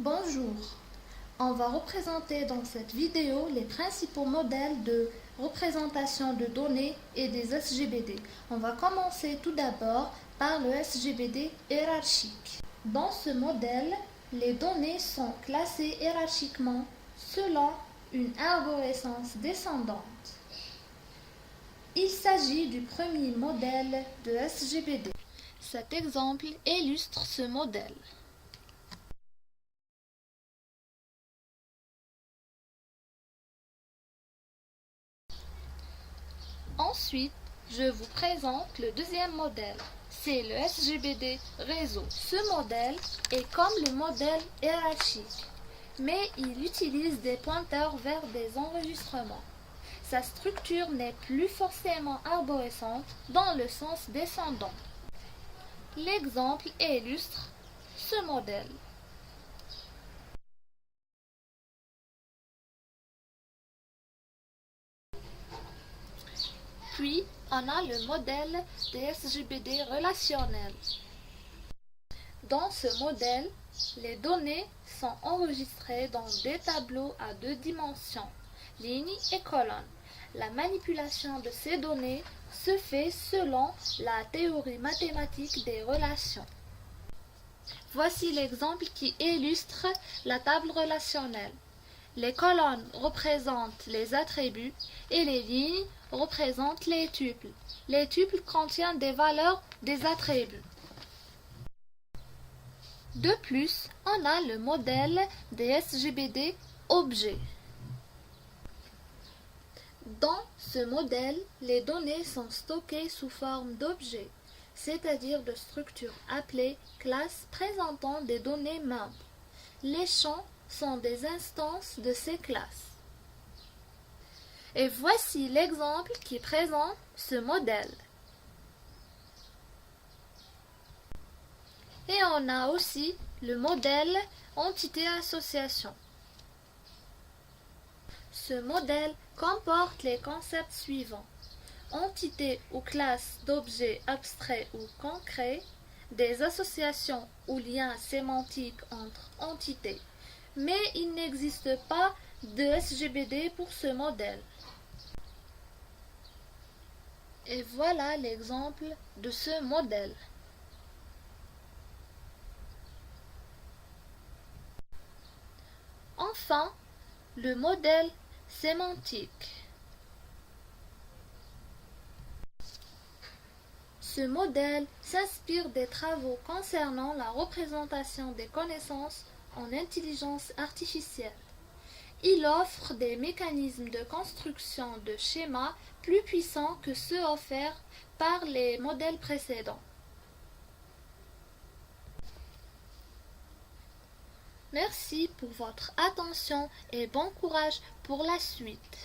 Bonjour, on va représenter dans cette vidéo les principaux modèles de représentation de données et des SGBD. On va commencer tout d'abord par le SGBD hiérarchique. Dans ce modèle, les données sont classées hiérarchiquement selon une arborescence descendante. Il s'agit du premier modèle de SGBD. Cet exemple illustre ce modèle. Ensuite, je vous présente le deuxième modèle. C'est le SGBD réseau. Ce modèle est comme le modèle hiérarchique, mais il utilise des pointeurs vers des enregistrements. Sa structure n'est plus forcément arborescente dans le sens descendant. L'exemple illustre ce modèle. Puis, on a le modèle des SGBD relationnels. Dans ce modèle, les données sont enregistrées dans des tableaux à deux dimensions, lignes et colonnes. La manipulation de ces données se fait selon la théorie mathématique des relations. Voici l'exemple qui illustre la table relationnelle. Les colonnes représentent les attributs et les lignes représentent les tuples. Les tuples contiennent des valeurs des attributs. De plus, on a le modèle des SGBD objets. Dans ce modèle, les données sont stockées sous forme d'objets, c'est-à-dire de structures appelées classes présentant des données membres. Les champs sont des instances de ces classes. Et voici l'exemple qui présente ce modèle. Et on a aussi le modèle entité-association. Ce modèle comporte les concepts suivants. Entité ou classe d'objets abstraits ou concrets, des associations ou liens sémantiques entre entités. Mais il n'existe pas de SGBD pour ce modèle. Et voilà l'exemple de ce modèle. Enfin, le modèle sémantique. Ce modèle s'inspire des travaux concernant la représentation des connaissances en intelligence artificielle. Il offre des mécanismes de construction de schémas plus puissants que ceux offerts par les modèles précédents. Merci pour votre attention et bon courage pour la suite.